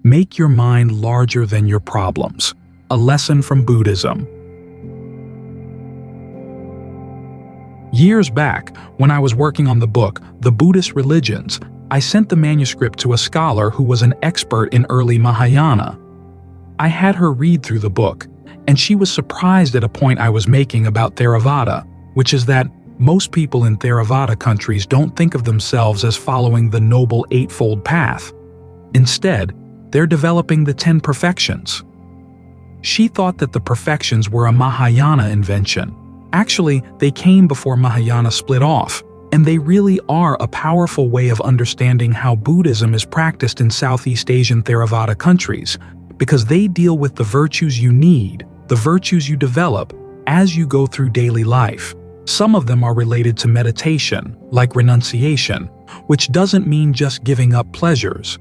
Make your mind larger than your problems. A lesson from Buddhism. Years back, when I was working on the book, The Buddhist Religions, I sent the manuscript to a scholar who was an expert in early Mahayana. I had her read through the book, and she was surprised at a point I was making about Theravada, which is that most people in Theravada countries don't think of themselves as following the Noble Eightfold Path. Instead, they're developing the 10 perfections. She thought that the perfections were a Mahayana invention. Actually, they came before Mahayana split off, and they really are a powerful way of understanding how Buddhism is practiced in Southeast Asian Theravada countries, because they deal with the virtues you need, the virtues you develop, as you go through daily life. Some of them are related to meditation, like renunciation, which doesn't mean just giving up pleasures.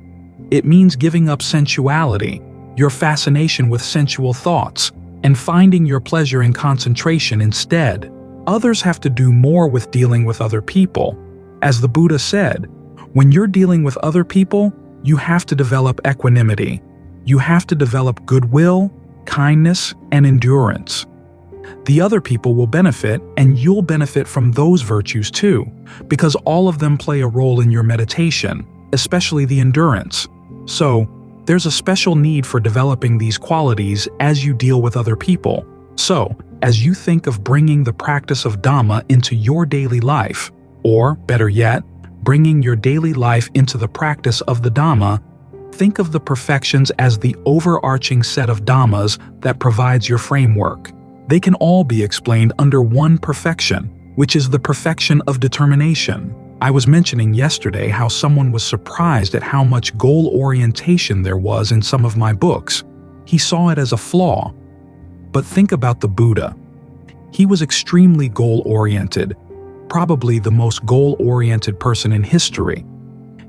It means giving up sensuality, your fascination with sensual thoughts, and finding your pleasure in concentration instead. Others have to do more with dealing with other people. As the Buddha said, when you're dealing with other people, you have to develop equanimity. You have to develop goodwill, kindness, and endurance. The other people will benefit, and you'll benefit from those virtues too, because all of them play a role in your meditation, especially the endurance. So, there's a special need for developing these qualities as you deal with other people. So, as you think of bringing the practice of Dhamma into your daily life, or better yet, bringing your daily life into the practice of the Dhamma, think of the perfections as the overarching set of Dhammas that provides your framework. They can all be explained under one perfection, which is the perfection of determination. I was mentioning yesterday how someone was surprised at how much goal orientation there was in some of my books. He saw it as a flaw. But think about the Buddha. He was extremely goal-oriented, probably the most goal-oriented person in history.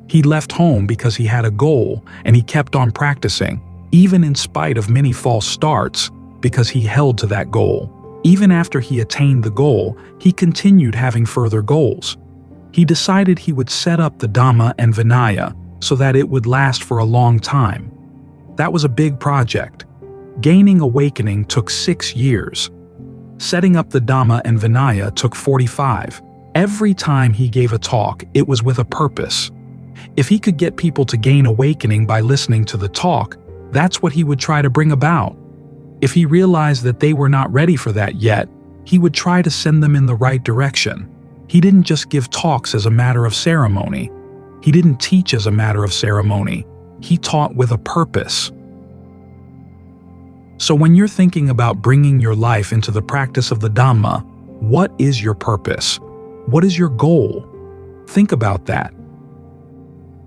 He left home because he had a goal, and he kept on practicing, even in spite of many false starts, because he held to that goal. Even after he attained the goal, he continued having further goals. He decided he would set up the Dhamma and Vinaya so that it would last for a long time. That was a big project. Gaining awakening took 6 years. Setting up the Dhamma and Vinaya took 45. Every time he gave a talk, it was with a purpose. If he could get people to gain awakening by listening to the talk, that's what he would try to bring about. If he realized that they were not ready for that yet, he would try to send them in the right direction. He didn't just give talks as a matter of ceremony. He didn't teach as a matter of ceremony. He taught with a purpose. So when you're thinking about bringing your life into the practice of the Dhamma, what is your purpose? What is your goal? Think about that.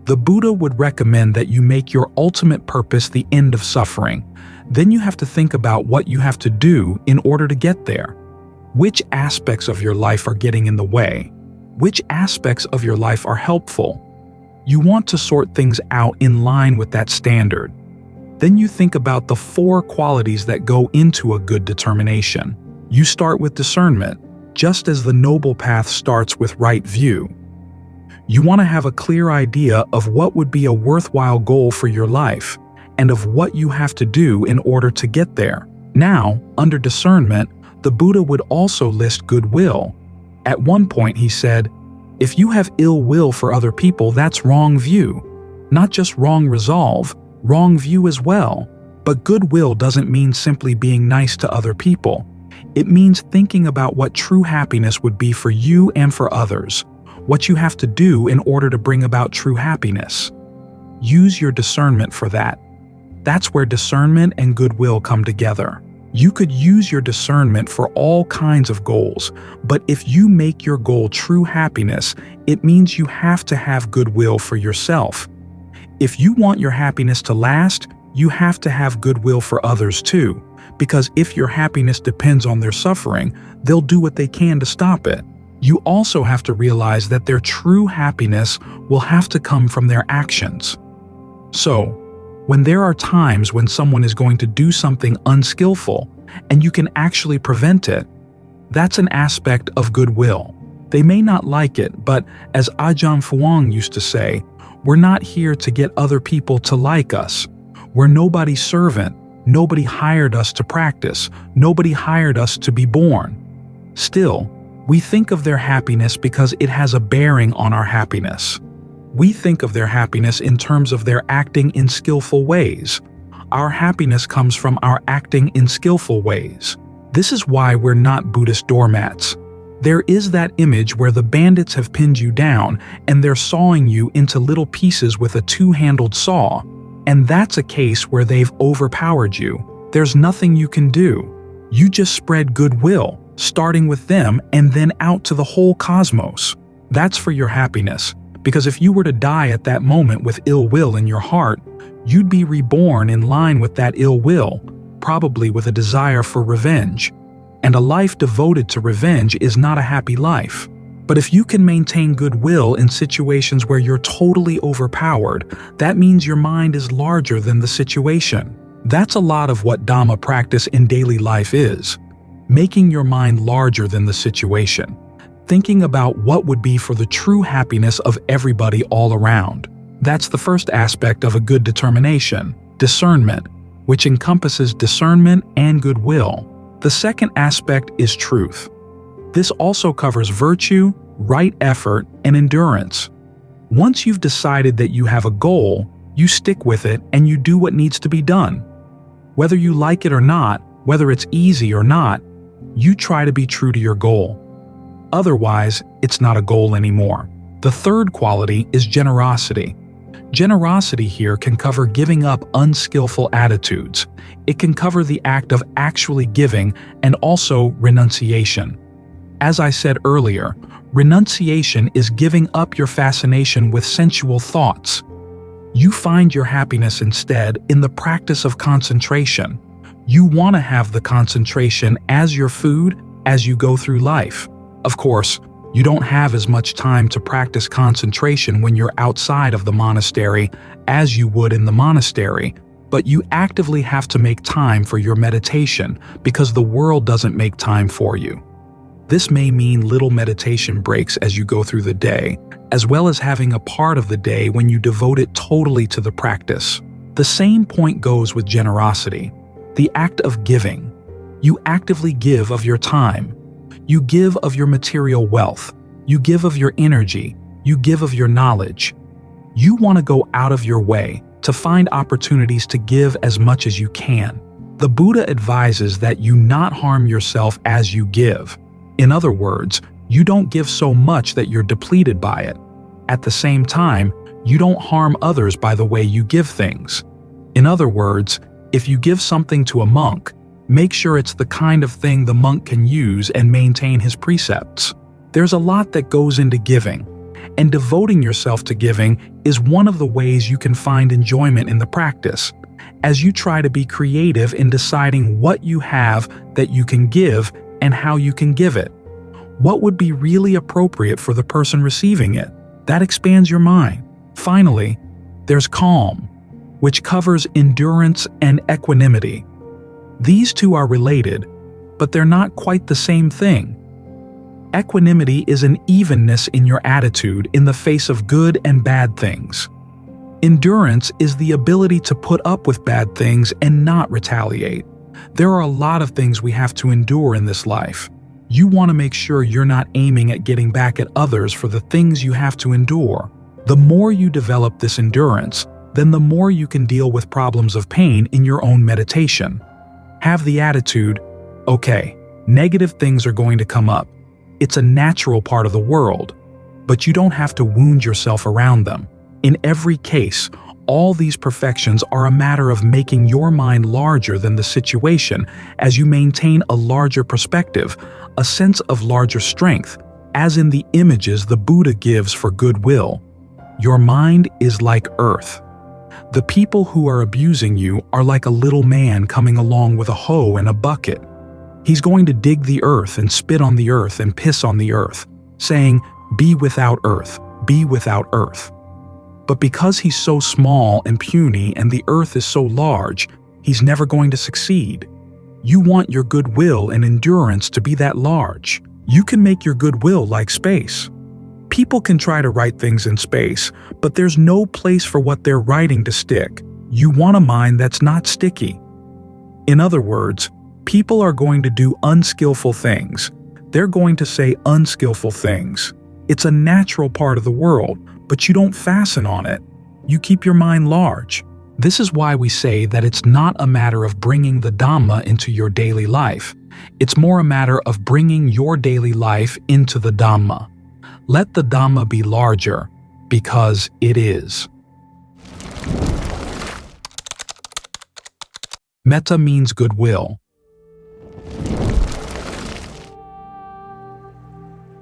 The Buddha would recommend that you make your ultimate purpose the end of suffering. Then you have to think about what you have to do in order to get there. Which aspects of your life are getting in the way? Which aspects of your life are helpful? You want to sort things out in line with that standard. Then you think about the 4 qualities that go into a good determination. You start with discernment, just as the noble path starts with right view. You want to have a clear idea of what would be a worthwhile goal for your life, and of what you have to do in order to get there. Now, under discernment, the Buddha would also list goodwill. At one point he said, if you have ill will for other people, that's wrong view. Not just wrong resolve, wrong view as well. But goodwill doesn't mean simply being nice to other people. It means thinking about what true happiness would be for you and for others, what you have to do in order to bring about true happiness. Use your discernment for that. That's where discernment and goodwill come together. You could use your discernment for all kinds of goals, but if you make your goal true happiness, it means you have to have goodwill for yourself. If you want your happiness to last, you have to have goodwill for others too, because if your happiness depends on their suffering, they'll do what they can to stop it. You also have to realize that their true happiness will have to come from their actions. So, when there are times when someone is going to do something unskillful and you can actually prevent it, that's an aspect of goodwill. They may not like it, but as Ajaan Fuang used to say, we're not here to get other people to like us. We're nobody's servant. Nobody hired us to practice. Nobody hired us to be born. Still, we think of their happiness because it has a bearing on our happiness. We think of their happiness in terms of their acting in skillful ways. Our happiness comes from our acting in skillful ways. This is why we're not Buddhist doormats. There is that image where the bandits have pinned you down and they're sawing you into little pieces with a two-handled saw. And that's a case where they've overpowered you. There's nothing you can do. You just spread goodwill, starting with them and then out to the whole cosmos. That's for your happiness, because if you were to die at that moment with ill will in your heart, you'd be reborn in line with that ill will, probably with a desire for revenge. And a life devoted to revenge is not a happy life. But if you can maintain goodwill in situations where you're totally overpowered, that means your mind is larger than the situation. That's a lot of what Dhamma practice in daily life is. Making your mind larger than the situation. Thinking about what would be for the true happiness of everybody all around. That's the first aspect of a good determination, discernment, which encompasses discernment and goodwill. The second aspect is truth. This also covers virtue, right effort, and endurance. Once you've decided that you have a goal, you stick with it and you do what needs to be done. Whether you like it or not, whether it's easy or not, you try to be true to your goal. Otherwise, it's not a goal anymore. The third quality is generosity. Generosity here can cover giving up unskillful attitudes. It can cover the act of actually giving and also renunciation. As I said earlier, renunciation is giving up your fascination with sensual thoughts. You find your happiness instead in the practice of concentration. You want to have the concentration as your food as you go through life. Of course, you don't have as much time to practice concentration when you're outside of the monastery as you would in the monastery, but you actively have to make time for your meditation because the world doesn't make time for you. This may mean little meditation breaks as you go through the day, as well as having a part of the day when you devote it totally to the practice. The same point goes with generosity, the act of giving. You actively give of your time. You give of your material wealth. You give of your energy. You give of your knowledge. You want to go out of your way to find opportunities to give as much as you can. The Buddha advises that you not harm yourself as you give. In other words, you don't give so much that you're depleted by it. At the same time, you don't harm others by the way you give things. In other words, if you give something to a monk, make sure it's the kind of thing the monk can use and maintain his precepts. There's a lot that goes into giving, and devoting yourself to giving is one of the ways you can find enjoyment in the practice, as you try to be creative in deciding what you have that you can give and how you can give it. What would be really appropriate for the person receiving it? That expands your mind. Finally, there's calm, which covers endurance and equanimity. These two are related, but they're not quite the same thing. Equanimity is an evenness in your attitude in the face of good and bad things. Endurance is the ability to put up with bad things and not retaliate. There are a lot of things we have to endure in this life. You want to make sure you're not aiming at getting back at others for the things you have to endure. The more you develop this endurance, then the more you can deal with problems of pain in your own meditation. Have the attitude, okay, negative things are going to come up. It's a natural part of the world, but you don't have to wound yourself around them. In every case, all these perfections are a matter of making your mind larger than the situation as you maintain a larger perspective, a sense of larger strength, as in the images the Buddha gives for goodwill. Your mind is like earth. The people who are abusing you are like a little man coming along with a hoe and a bucket. He's going to dig the earth and spit on the earth and piss on the earth, saying, "Be without earth, be without earth." But because he's so small and puny and the earth is so large, he's never going to succeed. You want your goodwill and endurance to be that large. You can make your goodwill like space. People can try to write things in space, but there's no place for what they're writing to stick. You want a mind that's not sticky. In other words, people are going to do unskillful things. They're going to say unskillful things. It's a natural part of the world, but you don't fasten on it. You keep your mind large. This is why we say that it's not a matter of bringing the Dhamma into your daily life. It's more a matter of bringing your daily life into the Dhamma. Let the Dhamma be larger, because it is. Metta means goodwill.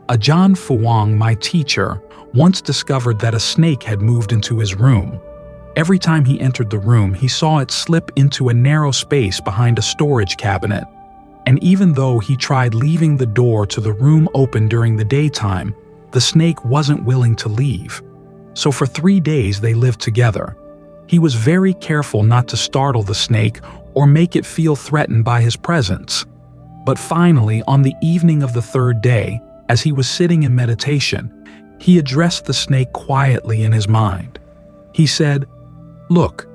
Ajaan Fuang, my teacher, once discovered that a snake had moved into his room. Every time he entered the room, he saw it slip into a narrow space behind a storage cabinet. And even though he tried leaving the door to the room open during the daytime, the snake wasn't willing to leave. So for 3 days they lived together. He was very careful not to startle the snake or make it feel threatened by his presence. But finally, on the evening of the 3rd day, as he was sitting in meditation, he addressed the snake quietly in his mind. He said, "Look,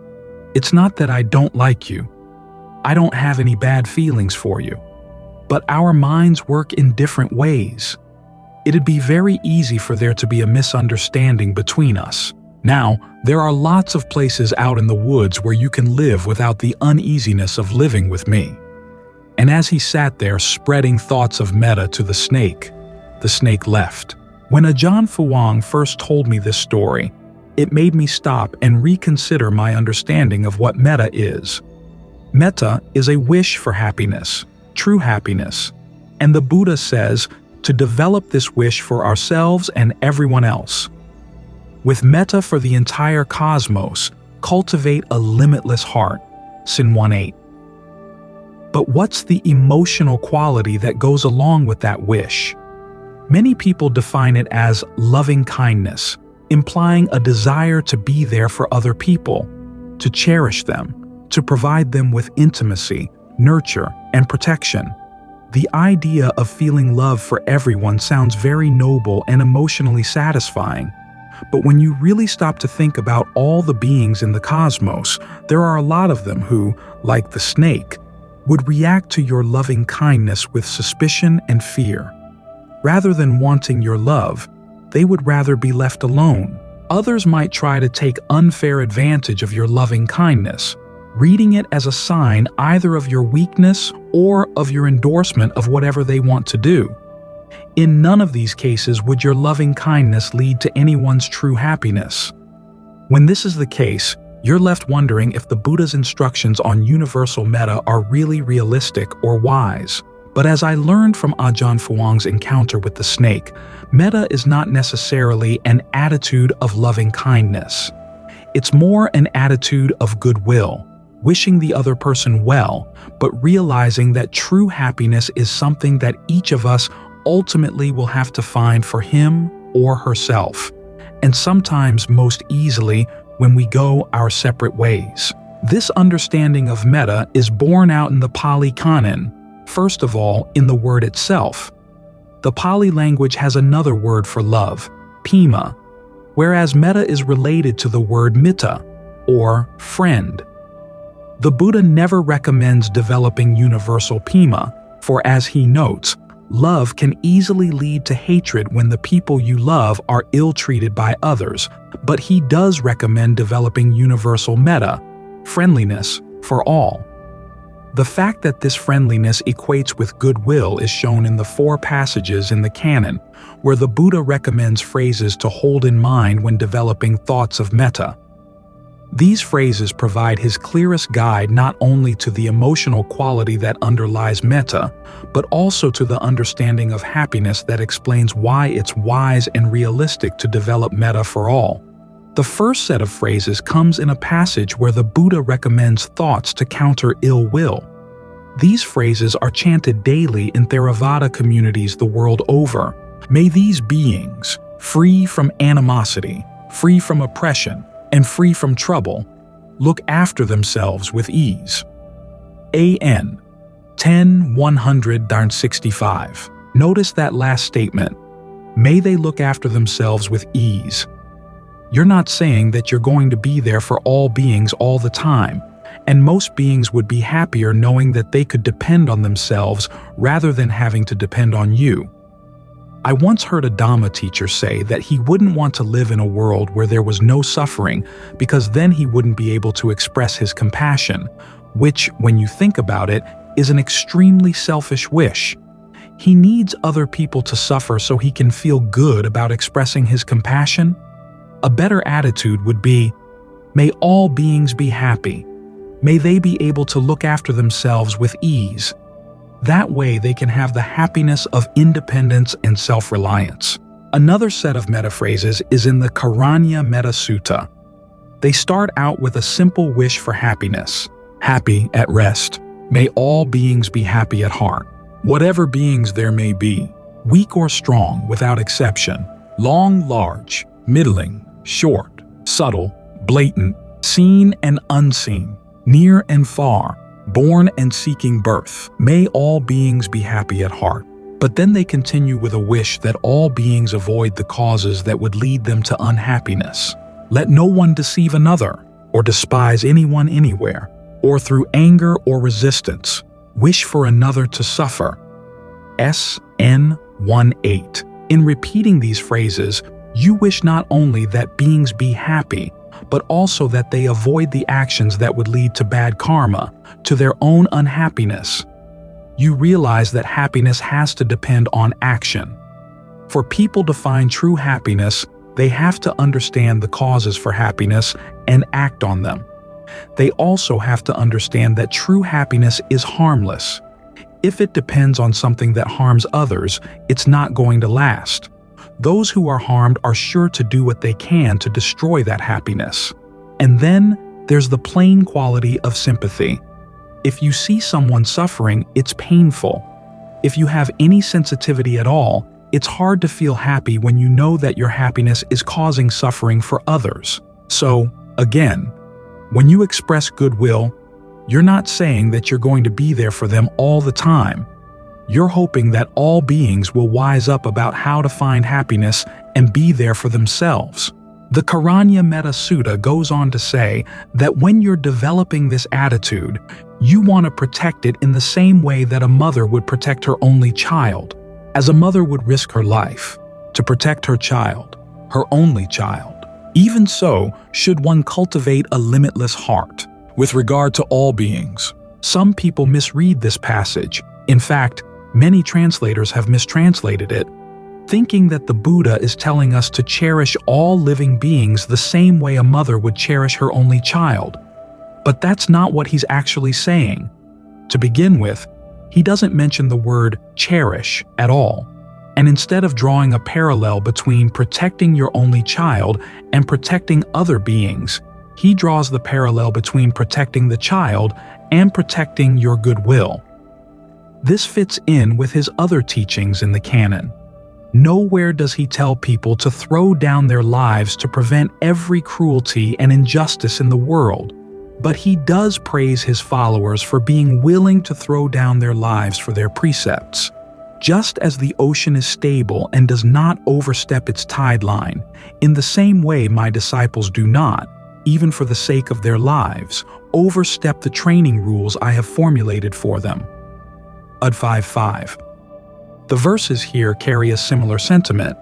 it's not that I don't like you. I don't have any bad feelings for you. But our minds work in different ways. It'd be very easy for there to be a misunderstanding between us. Now, there are lots of places out in the woods where you can live without the uneasiness of living with me." And as he sat there spreading thoughts of metta to the snake left. When Ajaan Fuang first told me this story, it made me stop and reconsider my understanding of what metta is. Metta is a wish for happiness, true happiness, and the Buddha says to develop this wish for ourselves and everyone else. With metta for the entire cosmos, cultivate a limitless heart, Sin 1.8. But what's the emotional quality that goes along with that wish? Many people define it as lovingkindness, implying a desire to be there for other people, to cherish them, to provide them with intimacy, nurture, and protection. The idea of feeling love for everyone sounds very noble and emotionally satisfying. But when you really stop to think about all the beings in the cosmos, there are a lot of them who, like the snake, would react to your loving kindness with suspicion and fear. Rather than wanting your love, they would rather be left alone. Others might try to take unfair advantage of your loving kindness, reading it as a sign either of your weakness or of your endorsement of whatever they want to do. In none of these cases would your loving kindness lead to anyone's true happiness. When this is the case, you're left wondering if the Buddha's instructions on universal metta are really realistic or wise. But as I learned from Ajaan Fuang's encounter with the snake, metta is not necessarily an attitude of loving kindness. It's more an attitude of goodwill, wishing the other person well, but realizing that true happiness is something that each of us ultimately will have to find for him or herself, and sometimes most easily when we go our separate ways. This understanding of metta is borne out in the Pali Canon, first of all in the word itself. The Pali language has another word for love, pima, whereas metta is related to the word mitta, or friend. The Buddha never recommends developing universal pima, for as he notes, love can easily lead to hatred when the people you love are ill-treated by others, but he does recommend developing universal metta, friendliness, for all. The fact that this friendliness equates with goodwill is shown in the 4 passages in the canon, where the Buddha recommends phrases to hold in mind when developing thoughts of metta. These phrases provide his clearest guide not only to the emotional quality that underlies metta, but also to the understanding of happiness that explains why it's wise and realistic to develop metta for all. The first set of phrases comes in a passage where the Buddha recommends thoughts to counter ill will. These phrases are chanted daily in Theravada communities the world over. May these beings, free from animosity, free from oppression, and free from trouble, look after themselves with ease. AN 10-100-65. Notice that last statement. May they look after themselves with ease. You're not saying that you're going to be there for all beings all the time, and most beings would be happier knowing that they could depend on themselves rather than having to depend on you. I once heard a Dhamma teacher say that he wouldn't want to live in a world where there was no suffering because then he wouldn't be able to express his compassion, which, when you think about it, is an extremely selfish wish. He needs other people to suffer so he can feel good about expressing his compassion. A better attitude would be, may all beings be happy. May they be able to look after themselves with ease. That way they can have the happiness of independence and self-reliance. Another set of metta phrases is in the Karanya Metta Sutta. They start out with a simple wish for happiness. Happy at rest. May all beings be happy at heart. Whatever beings there may be, weak or strong without exception, long, large, middling, short, subtle, blatant, seen and unseen, near and far, born and seeking birth. May all beings be happy at heart. But then they continue with a wish that all beings avoid the causes that would lead them to unhappiness. Let no one deceive another, or despise anyone anywhere, or through anger or resistance, wish for another to suffer. SN 18. In repeating these phrases, you wish not only that beings be happy, but also that they avoid the actions that would lead to bad karma, to their own unhappiness. You realize that happiness has to depend on action. For people to find true happiness, they have to understand the causes for happiness and act on them. They also have to understand that true happiness is harmless. If it depends on something that harms others, it's not going to last. Those who are harmed are sure to do what they can to destroy that happiness. And then there's the plain quality of sympathy. If you see someone suffering, it's painful. If you have any sensitivity at all, it's hard to feel happy when you know that your happiness is causing suffering for others. So, again, when you express goodwill, you're not saying that you're going to be there for them all the time. You're hoping that all beings will wise up about how to find happiness and be there for themselves. The Karanya Metta Sutta goes on to say that when you're developing this attitude, you want to protect it in the same way that a mother would protect her only child. As a mother would risk her life to protect her child, her only child. Even so, should one cultivate a limitless heart with regard to all beings. Some people misread this passage. In fact, many translators have mistranslated it, thinking that the Buddha is telling us to cherish all living beings the same way a mother would cherish her only child. But that's not what he's actually saying. To begin with, he doesn't mention the word cherish at all. And instead of drawing a parallel between protecting your only child and protecting other beings, he draws the parallel between protecting the child and protecting your goodwill. This fits in with his other teachings in the canon. Nowhere does he tell people to throw down their lives to prevent every cruelty and injustice in the world, but he does praise his followers for being willing to throw down their lives for their precepts. Just as the ocean is stable and does not overstep its tide line, in the same way my disciples do not, even for the sake of their lives, overstep the training rules I have formulated for them. Ud 5.5. The verses here carry a similar sentiment.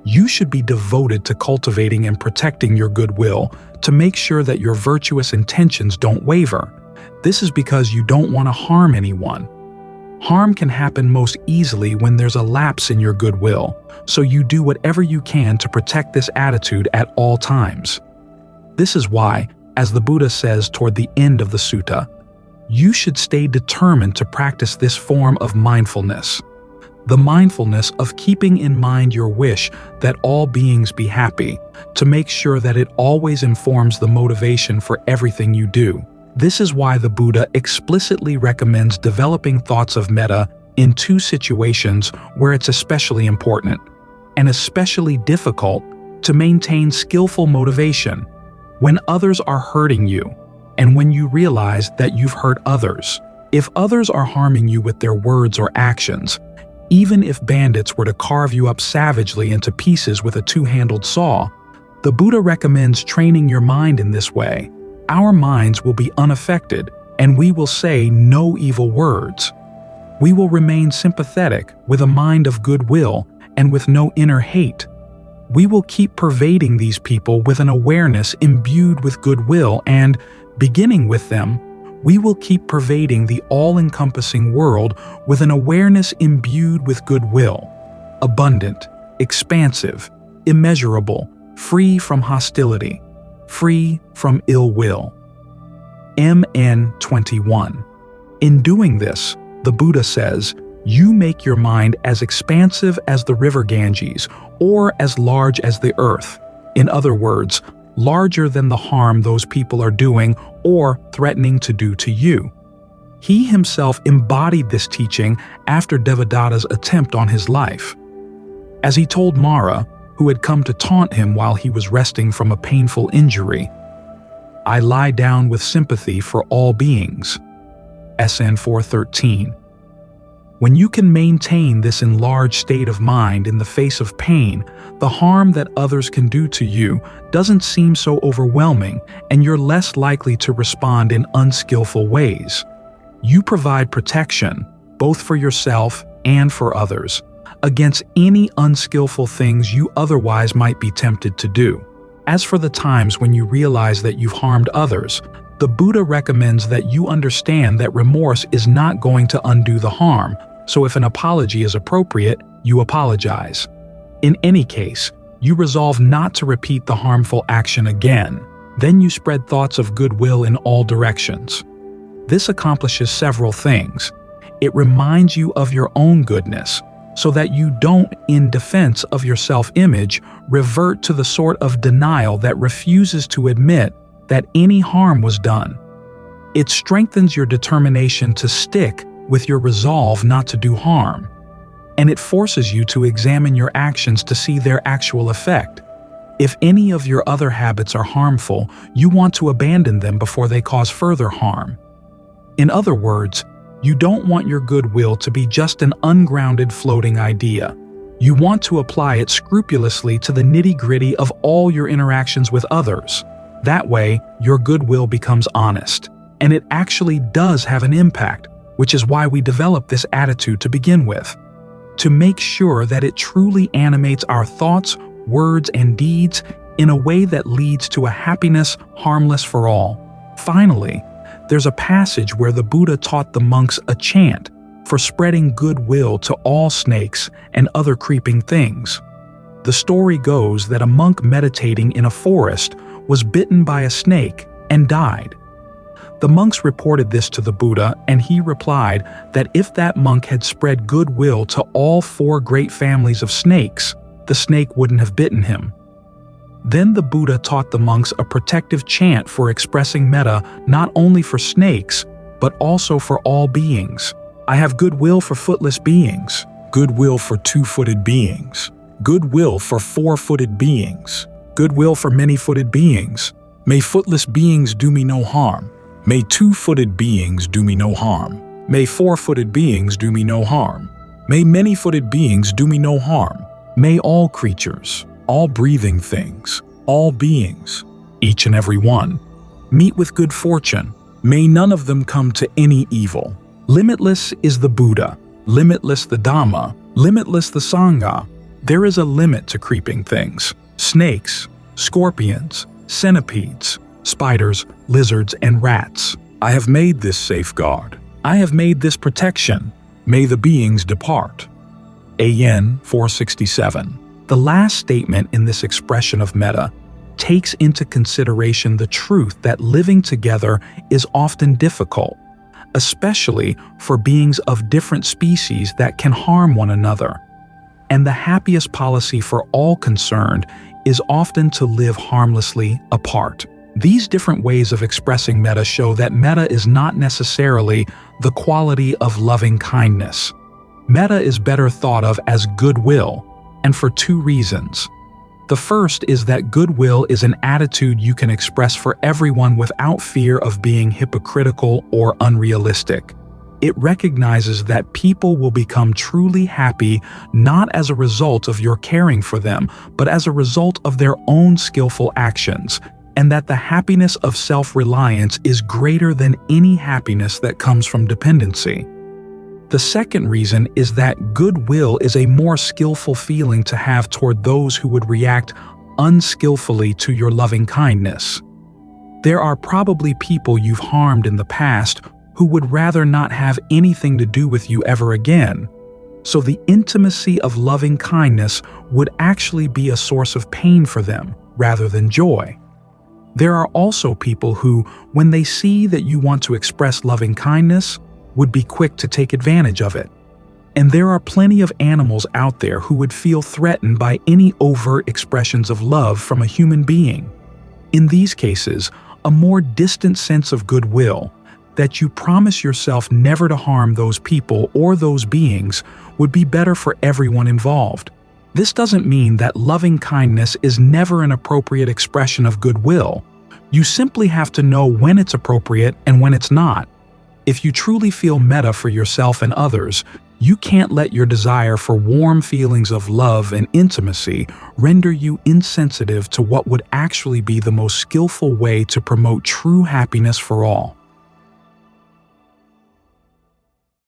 You should be devoted to cultivating and protecting your goodwill to make sure that your virtuous intentions don't waver. This is because you don't want to harm anyone. Harm can happen most easily when there's a lapse in your goodwill, so you do whatever you can to protect this attitude at all times. This is why, as the Buddha says toward the end of the sutta, you should stay determined to practice this form of mindfulness. The mindfulness of keeping in mind your wish that all beings be happy, to make sure that it always informs the motivation for everything you do. This is why the Buddha explicitly recommends developing thoughts of metta in two situations where it's especially important, and especially difficult, to maintain skillful motivation: when others are hurting you, and when you realize that you've hurt others. If others are harming you with their words or actions, even if bandits were to carve you up savagely into pieces with a two-handled saw, The Buddha recommends training your mind in this way. Our minds will be unaffected, and we will say no evil words. We will remain sympathetic, with a mind of goodwill, and with no inner hate. We will keep pervading these people with an awareness imbued with goodwill, and, beginning with them, we will keep pervading the all-encompassing world with an awareness imbued with goodwill, abundant, expansive, immeasurable, free from hostility, free from ill will. MN 21. In doing this, the Buddha says, you make your mind as expansive as the river Ganges, or as large as the earth. In other words, larger than the harm those people are doing or threatening to do to you. He himself embodied this teaching after Devadatta's attempt on his life. As he told Mara, who had come to taunt him while he was resting from a painful injury, I lie down with sympathy for all beings. SN 413. When you can maintain this enlarged state of mind in the face of pain, the harm that others can do to you doesn't seem so overwhelming, and you're less likely to respond in unskillful ways. You provide protection, both for yourself and for others, against any unskillful things you otherwise might be tempted to do. As for the times when you realize that you've harmed others, the Buddha recommends that you understand that remorse is not going to undo the harm, so if an apology is appropriate, you apologize. In any case, you resolve not to repeat the harmful action again. Then you spread thoughts of goodwill in all directions. This accomplishes several things. It reminds you of your own goodness, so that you don't, in defense of your self-image, revert to the sort of denial that refuses to admit that any harm was done. It strengthens your determination to stick with your resolve not to do harm, and it forces you to examine your actions to see their actual effect. If any of your other habits are harmful, you want to abandon them before they cause further harm. In other words, you don't want your goodwill to be just an ungrounded floating idea. You want to apply it scrupulously to the nitty-gritty of all your interactions with others. That way, your goodwill becomes honest, and it actually does have an impact, which is why we develop this attitude to begin with. To make sure that it truly animates our thoughts, words, and deeds in a way that leads to a happiness harmless for all. Finally, there's a passage where the Buddha taught the monks a chant for spreading goodwill to all snakes and other creeping things. The story goes that a monk meditating in a forest was bitten by a snake and died. The monks reported this to the Buddha, and he replied that if that monk had spread goodwill to all 4 great families of snakes, the snake wouldn't have bitten him. Then the Buddha taught the monks a protective chant for expressing metta not only for snakes, but also for all beings. I have goodwill for footless beings, goodwill for 2-footed beings, goodwill for 4-footed beings, goodwill for many-footed beings. May footless beings do me no harm. May 2-footed beings do me no harm. May 4-footed beings do me no harm. May many-footed beings do me no harm. May all creatures, all breathing things, all beings, each and every one, meet with good fortune. May none of them come to any evil. Limitless is the Buddha, limitless the Dhamma, limitless the Sangha. There is a limit to creeping things, snakes, scorpions, centipedes, spiders, lizards, and rats. I have made this safeguard. I have made this protection. May the beings depart. AN 467. The last statement in this expression of metta takes into consideration the truth that living together is often difficult, especially for beings of different species that can harm one another. And the happiest policy for all concerned is often to live harmlessly apart. These different ways of expressing metta show that metta is not necessarily the quality of loving kindness. Metta is better thought of as goodwill, and for 2 reasons. The first is that goodwill is an attitude you can express for everyone without fear of being hypocritical or unrealistic. It recognizes that people will become truly happy not as a result of your caring for them, but as a result of their own skillful actions, and that the happiness of self-reliance is greater than any happiness that comes from dependency. The second reason is that goodwill is a more skillful feeling to have toward those who would react unskillfully to your loving kindness. There are probably people you've harmed in the past who would rather not have anything to do with you ever again. So the intimacy of loving kindness would actually be a source of pain for them rather than joy. There are also people who, when they see that you want to express loving kindness, would be quick to take advantage of it. And there are plenty of animals out there who would feel threatened by any overt expressions of love from a human being. In these cases, a more distant sense of goodwill, that you promise yourself never to harm those people or those beings, would be better for everyone involved. This doesn't mean that loving kindness is never an appropriate expression of goodwill. You simply have to know when it's appropriate and when it's not. If you truly feel metta for yourself and others, you can't let your desire for warm feelings of love and intimacy render you insensitive to what would actually be the most skillful way to promote true happiness for all.